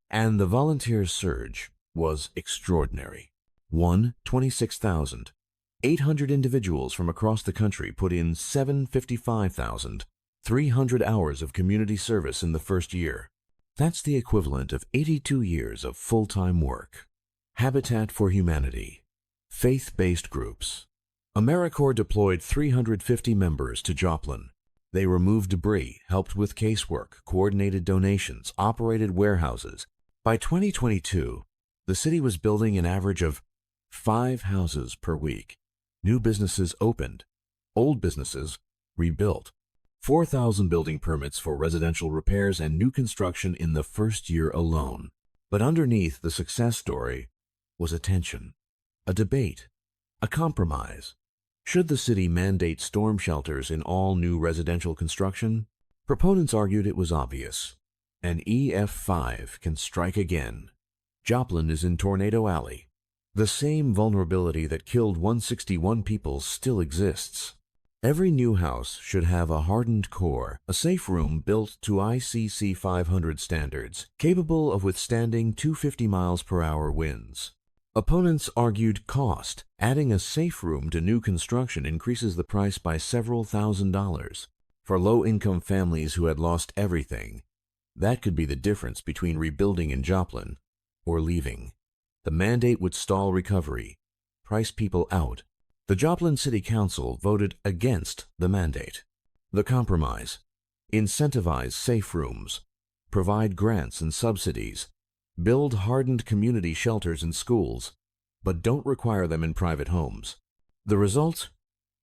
And the volunteers' surge was extraordinary. 26,000. 800 individuals from across the country put in 755,300 hours of community service in the first year. That's the equivalent of 82 years of full-time work. Habitat for Humanity. Faith-based groups. AmeriCorps deployed 350 members to Joplin. They removed debris, helped with casework, coordinated donations, operated warehouses. By 2022, the city was building an average of 5 houses per week. New businesses opened. Old businesses rebuilt. 4,000 building permits for residential repairs and new construction in the first year alone. But underneath the success story was a tension, a debate, a compromise. Should the city mandate storm shelters in all new residential construction? Proponents argued it was obvious. An EF5 can strike again. Joplin is in Tornado Alley. The same vulnerability that killed 161 people still exists. Every new house should have a hardened core, a safe room built to ICC 500 standards, capable of withstanding 250 miles per hour winds. Opponents argued cost. Adding a safe room to new construction increases the price by several $1,000s. For low-income families who had lost everything, that could be the difference between rebuilding in Joplin or leaving. The mandate would stall recovery, price people out. The Joplin City Council voted against the mandate. The compromise: incentivize safe rooms, provide grants and subsidies, build hardened community shelters and schools, but don't require them in private homes. The result?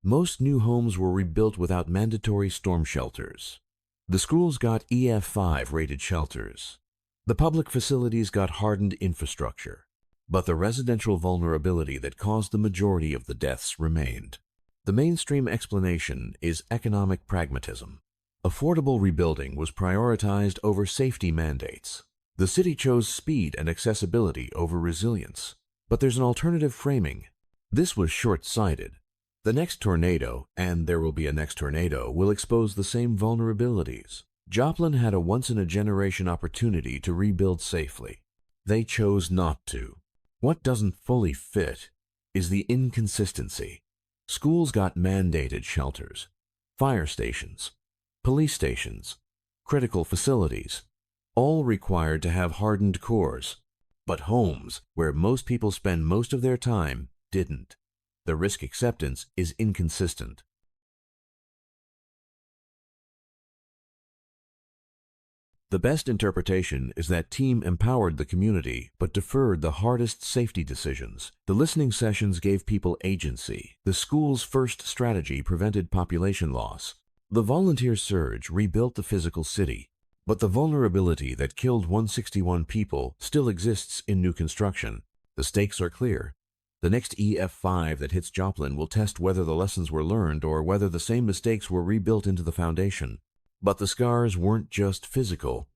Most new homes were rebuilt without mandatory storm shelters. The schools got EF5 rated shelters. The public facilities got hardened infrastructure. But the residential vulnerability that caused the majority of the deaths remained. The mainstream explanation is economic pragmatism. Affordable rebuilding was prioritized over safety mandates. The city chose speed and accessibility over resilience. But there's an alternative framing. This was short-sighted. The next tornado, and there will be a next tornado, will expose the same vulnerabilities. Joplin had a once-in-a-generation opportunity to rebuild safely. They chose not to. What doesn't fully fit is the inconsistency. Schools got mandated shelters, fire stations, police stations, critical facilities, all required to have hardened cores. But homes, where most people spend most of their time, didn't. The risk acceptance is inconsistent. The best interpretation is that team empowered the community but deferred the hardest safety decisions. The listening sessions gave people agency. The school's first strategy prevented population loss. The volunteer surge rebuilt the physical city. But the vulnerability that killed 161 people still exists in new construction. The stakes are clear. The next EF5 that hits Joplin will test whether the lessons were learned or whether the same mistakes were rebuilt into the foundation. But the scars weren't just physical.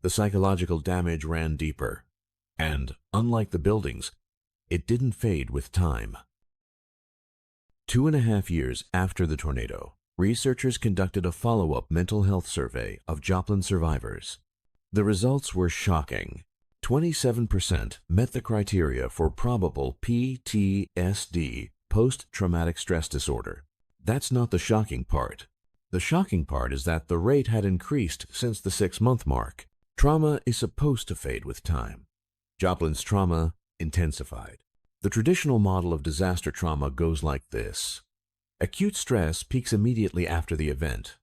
The psychological damage ran deeper. And, unlike the buildings, it didn't fade with time. 2.5 years after the tornado, researchers conducted a follow-up mental health survey of Joplin survivors. The results were shocking. 27% met the criteria for probable PTSD, post-traumatic stress disorder. That's not the shocking part. The shocking part is that the rate had increased since the 6-month mark. Trauma is supposed to fade with time. Joplin's trauma intensified. The traditional model of disaster trauma goes like this. Acute stress peaks immediately after the event.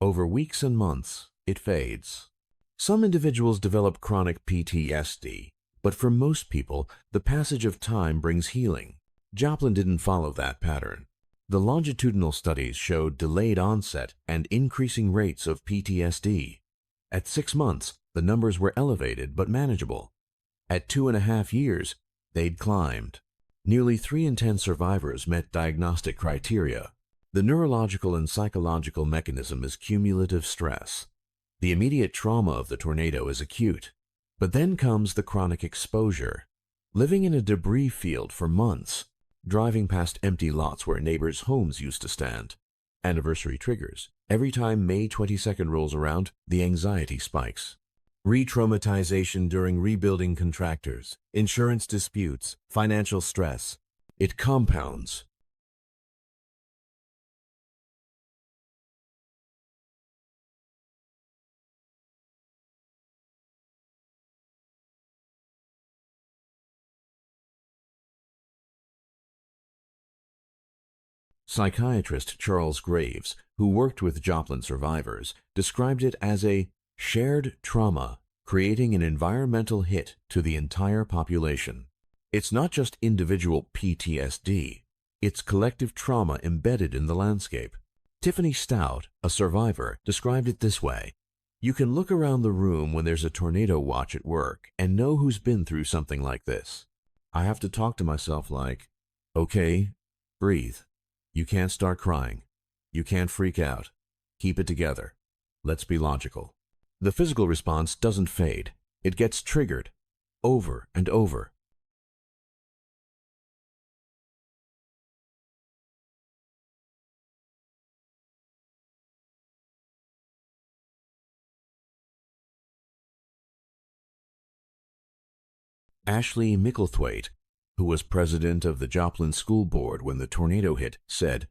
Over weeks and months, it fades. Some individuals develop chronic PTSD, but for most people, the passage of time brings healing. Joplin didn't follow that pattern. The longitudinal studies showed delayed onset and increasing rates of PTSD. At 6 months, the numbers were elevated but manageable. At 2.5 years, they'd climbed. Nearly 3 in 10 survivors met diagnostic criteria. The neurological and psychological mechanism is cumulative stress. The immediate trauma of the tornado is acute, but then comes the chronic exposure. Living in a debris field for months, driving past empty lots where neighbors' homes used to stand. Anniversary triggers. Every time May 22nd rolls around, the anxiety spikes. Re-traumatization during rebuilding contractors, insurance disputes, financial stress. It compounds. Psychiatrist Charles Graves, who worked with Joplin survivors, described it as a shared trauma, creating an environmental hit to the entire population. It's not just individual PTSD, it's collective trauma embedded in the landscape. Tiffany Stout, a survivor, described it this way. You can look around the room when there's a tornado watch at work and know who's been through something like this. I have to talk to myself like, okay, breathe. You can't start crying. You can't freak out. Keep it together. Let's be logical. The physical response doesn't fade. It gets triggered over and over. Ashley Micklethwaite, who was president of the Joplin School Board when the tornado hit, said,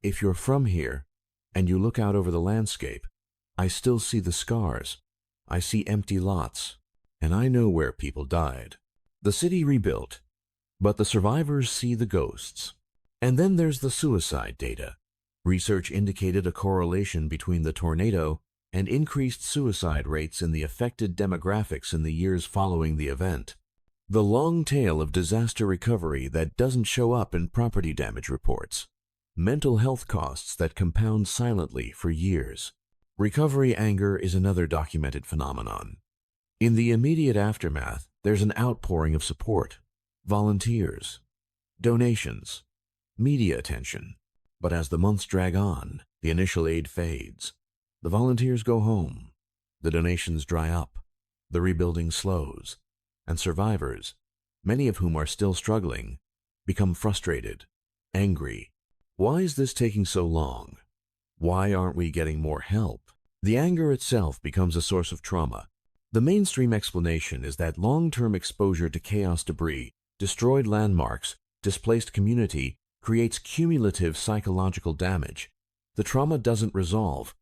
"If you're from here and you look out over the landscape, I still see the scars. I see empty lots, and I know where people died." The city rebuilt, but the survivors see the ghosts. And then there's the suicide data. Research indicated a correlation between the tornado and increased suicide rates in the affected demographics in the years following the event. The long tail of disaster recovery that doesn't show up in property damage reports. Mental health costs that compound silently for years. Recovery anger is another documented phenomenon. In the immediate aftermath, there's an outpouring of support, volunteers, donations, media attention. But as the months drag on, the initial aid fades. The volunteers go home, the donations dry up, the rebuilding slows, and survivors, many of whom are still struggling, become frustrated, angry. Why is this taking so long? Why aren't we getting more help? The anger itself becomes a source of trauma. The mainstream explanation is that long-term exposure to chaos debris, destroyed landmarks, displaced community, creates cumulative psychological damage. The trauma doesn't resolve,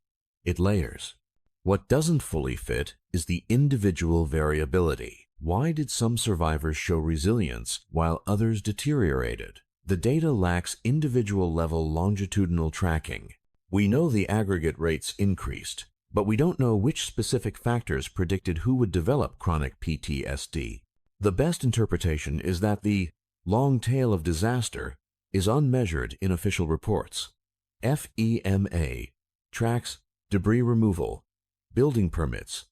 it layers. What doesn't fully fit is the individual variability. Why did some survivors show resilience while others deteriorated? The data lacks individual-level longitudinal tracking. We know the aggregate rates increased, but we don't know which specific factors predicted who would develop chronic PTSD. The best interpretation is that the long tail of disaster is unmeasured in official reports. FEMA tracks debris removal, building permits,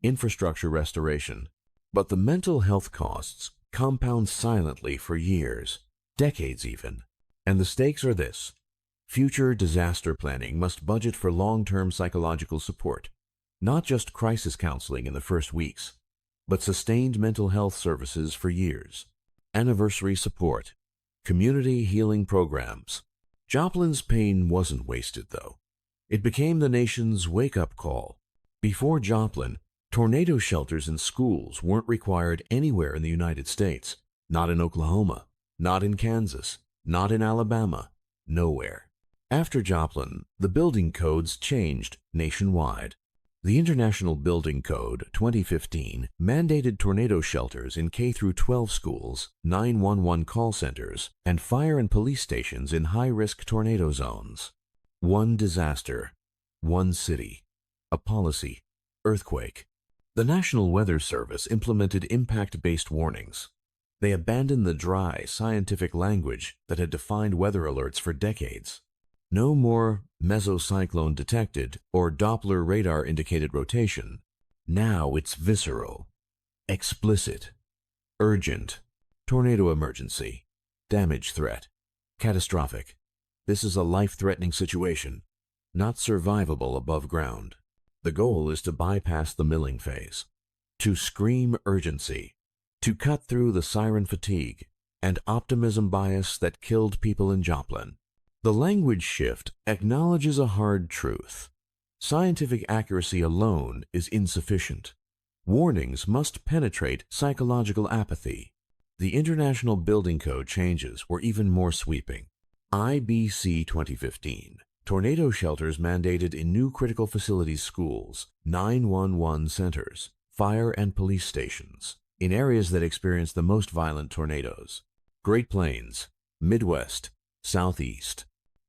infrastructure restoration, but the mental health costs compound silently for years, decades even. And the stakes are this: future disaster planning must budget for long-term psychological support, not just crisis counseling in the first weeks, but sustained mental health services for years, anniversary support, community healing programs. Joplin's pain wasn't wasted, though. It became the nation's wake-up call. Before Joplin, tornado shelters in schools weren't required anywhere in the United States. Not in Oklahoma, not in Kansas, not in Alabama, nowhere. After Joplin, the building codes changed nationwide. The International Building Code 2015 mandated tornado shelters in K-12 schools, 911 call centers, and fire and police stations in high-risk tornado zones. One disaster, one city, a policy, earthquake. The National Weather Service implemented impact-based warnings. They abandoned the dry, scientific language that had defined weather alerts for decades. No more mesocyclone detected or Doppler radar indicated rotation. Now it's visceral, explicit, urgent, tornado emergency, damage threat, catastrophic. This is a life-threatening situation, not survivable above ground. The goal is to bypass the milling phase, to scream urgency, to cut through the siren fatigue and optimism bias that killed people in Joplin. The language shift acknowledges a hard truth. Scientific accuracy alone is insufficient. Warnings must penetrate psychological apathy. The International Building Code changes were even more sweeping. IBC 2015. Tornado shelters mandated in new critical facilities schools, 911 centers, fire and police stations, in areas that experience the most violent tornadoes. Great Plains, Midwest, Southeast.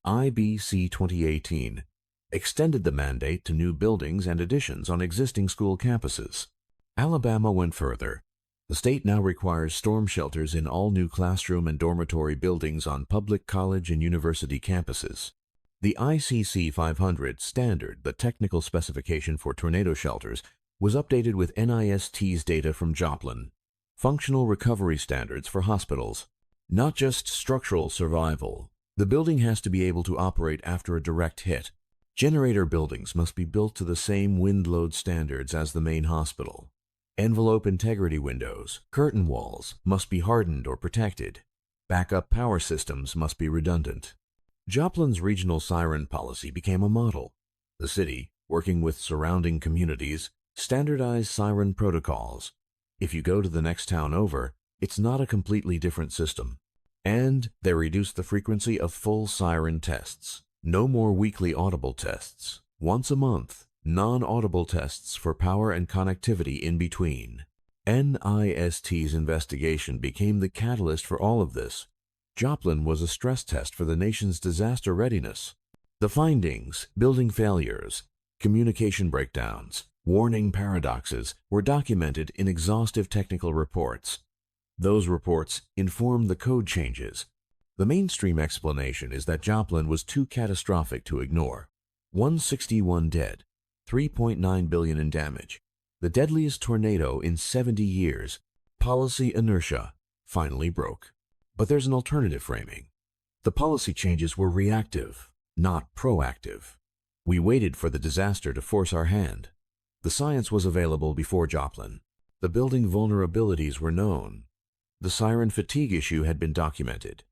IBC 2018 extended the mandate to new buildings and additions on existing school campuses. Alabama went further. The state now requires storm shelters in all new classroom and dormitory buildings on public college and university campuses. The ICC 500 standard, the technical specification for tornado shelters, was updated with NIST's data from Joplin. Functional recovery standards for hospitals. Not just structural survival. The building has to be able to operate after a direct hit. Generator buildings must be built to the same wind load standards as the main hospital. Envelope integrity windows, curtain walls must be hardened or protected. Backup power systems must be redundant. Joplin's regional siren policy became a model. The city, working with surrounding communities, standardized siren protocols. If you go to the next town over, it's not a completely different system. And they reduced the frequency of full siren tests. No more weekly audible tests. Once a month, non-audible tests for power and connectivity in between. NIST's investigation became the catalyst for all of this. Joplin was a stress test for the nation's disaster readiness. The findings, building failures, communication breakdowns, warning paradoxes, were documented in exhaustive technical reports. Those reports informed the code changes. The mainstream explanation is that Joplin was too catastrophic to ignore. 161 dead, $3.9 billion in damage. The deadliest tornado in 70 years. Policy inertia finally broke. But there's an alternative framing. The policy changes were reactive, not proactive. We waited for the disaster to force our hand. The science was available before Joplin. The building vulnerabilities were known. The siren fatigue issue had been documented.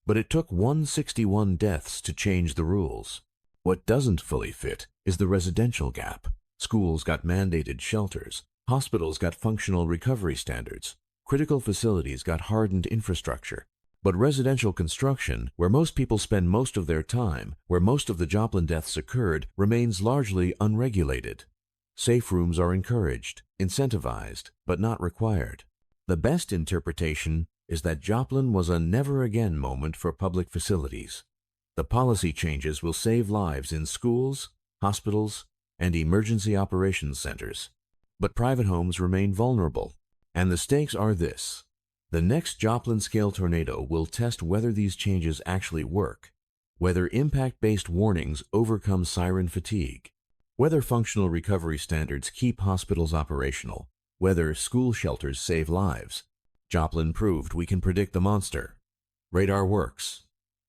But it took 161 deaths to change the rules. What doesn't fully fit is the residential gap. Schools got mandated shelters. Hospitals got functional recovery standards. Critical facilities got hardened infrastructure. But residential construction, where most people spend most of their time, where most of the Joplin deaths occurred, remains largely unregulated. Safe rooms are encouraged, incentivized, but not required. The best interpretation is that Joplin was a never-again moment for public facilities. The policy changes will save lives in schools, hospitals, and emergency operations centers. But private homes remain vulnerable, and the stakes are this. The next Joplin-scale tornado will test whether these changes actually work, whether impact-based warnings overcome siren fatigue, whether functional recovery standards keep hospitals operational, whether school shelters save lives. Joplin proved we can predict the monster. Radar works.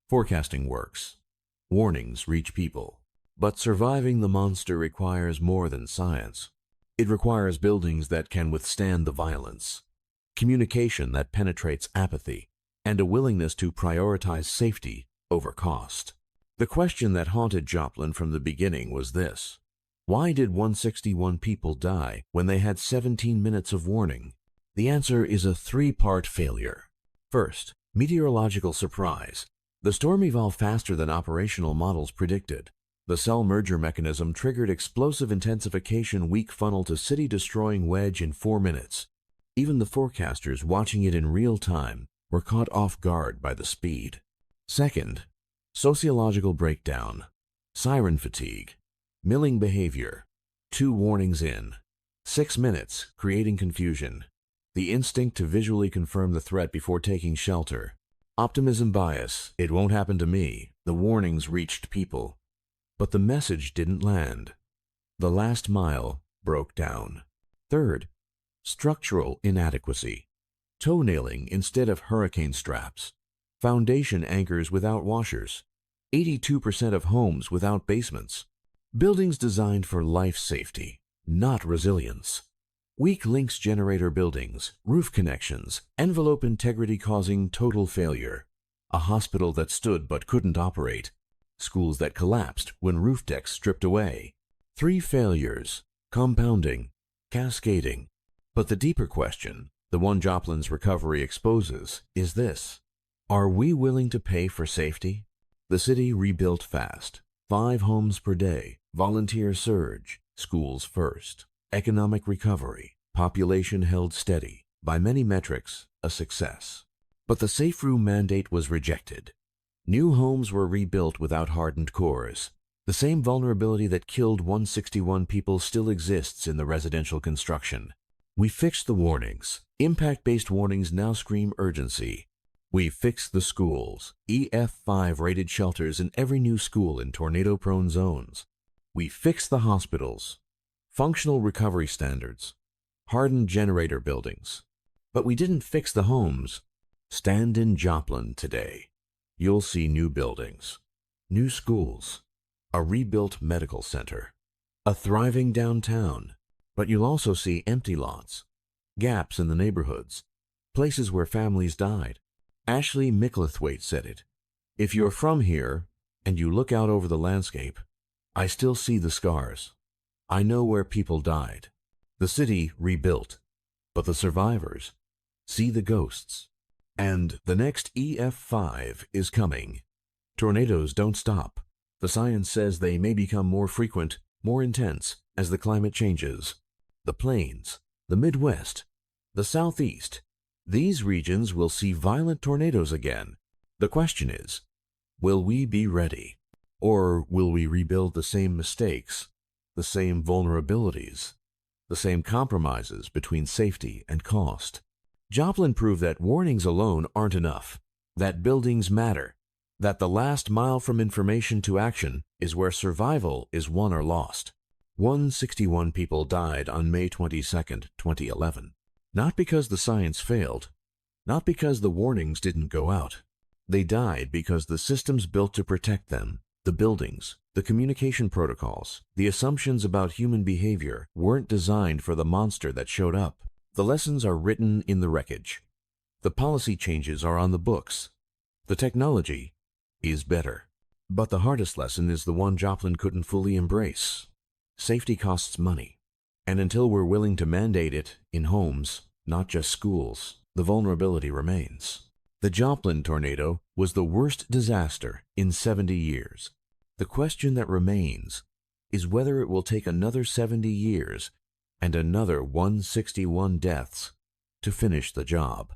Forecasting works. Warnings reach people. But surviving the monster requires more than science. It requires buildings that can withstand the violence, communication that penetrates apathy, and a willingness to prioritize safety over cost. The question that haunted Joplin from the beginning was this: why did 161 people die when they had 17 minutes of warning? The answer is a three-part failure. First, meteorological surprise. The storm evolved faster than operational models predicted. The cell merger mechanism triggered explosive intensification weak funnel to city-destroying wedge in 4 minutes. Even the forecasters watching it in real time were caught off guard by the speed. Second, sociological breakdown. Siren fatigue. Milling behavior. 2 warnings in. 6 minutes, creating confusion. The instinct to visually confirm the threat before taking shelter. Optimism bias. It won't happen to me. The warnings reached people. But the message didn't land. The last mile broke down. Third, structural inadequacy. Toe nailing instead of hurricane straps. Foundation anchors without washers. 82% of homes without basements. Buildings designed for life safety, not resilience. Weak links generator buildings, roof connections, envelope integrity causing total failure. A hospital that stood but couldn't operate. Schools that collapsed when roof decks stripped away. 3 failures, compounding, cascading. But the deeper question, the one Joplin's recovery exposes, is this: are we willing to pay for safety? The city rebuilt fast. 5 homes per day, volunteer surge, schools first, economic recovery, population held steady, by many metrics, a success. But the safe room mandate was rejected. New homes were rebuilt without hardened cores. The same vulnerability that killed 161 people still exists in the residential construction. We fixed the warnings. Impact-based warnings now scream urgency. We fixed the schools, EF5 rated shelters in every new school in tornado-prone zones. We fixed the hospitals, functional recovery standards, hardened generator buildings. But we didn't fix the homes. Stand in Joplin today. You'll see new buildings, new schools, a rebuilt medical center, a thriving downtown. But you'll also see empty lots, gaps in the neighborhoods, places where families died. Ashley Micklethwaite said it. If you're from here and you look out over the landscape, I still see the scars. I know where people died. The city rebuilt, but the survivors see the ghosts. And the next EF5 is coming. Tornadoes don't stop. The science says they may become more frequent, more intense as the climate changes. The plains, the Midwest, the Southeast, these regions will see violent tornadoes again. The question is, will we be ready? Or will we rebuild the same mistakes, the same vulnerabilities, the same compromises between safety and cost? Joplin proved that warnings alone aren't enough, that buildings matter, that the last mile from information to action is where survival is won or lost. 161 people died on May 22, 2011. Not because the science failed, not because the warnings didn't go out. They died because the systems built to protect them, the buildings, the communication protocols, the assumptions about human behavior weren't designed for the monster that showed up. The lessons are written in the wreckage. The policy changes are on the books. The technology is better. But the hardest lesson is the one Joplin couldn't fully embrace. Safety costs money. And until we're willing to mandate it in homes, not just schools, the vulnerability remains. The Joplin tornado was the worst disaster in 70 years. The question that remains is whether it will take another 70 years and another 161 deaths to finish the job.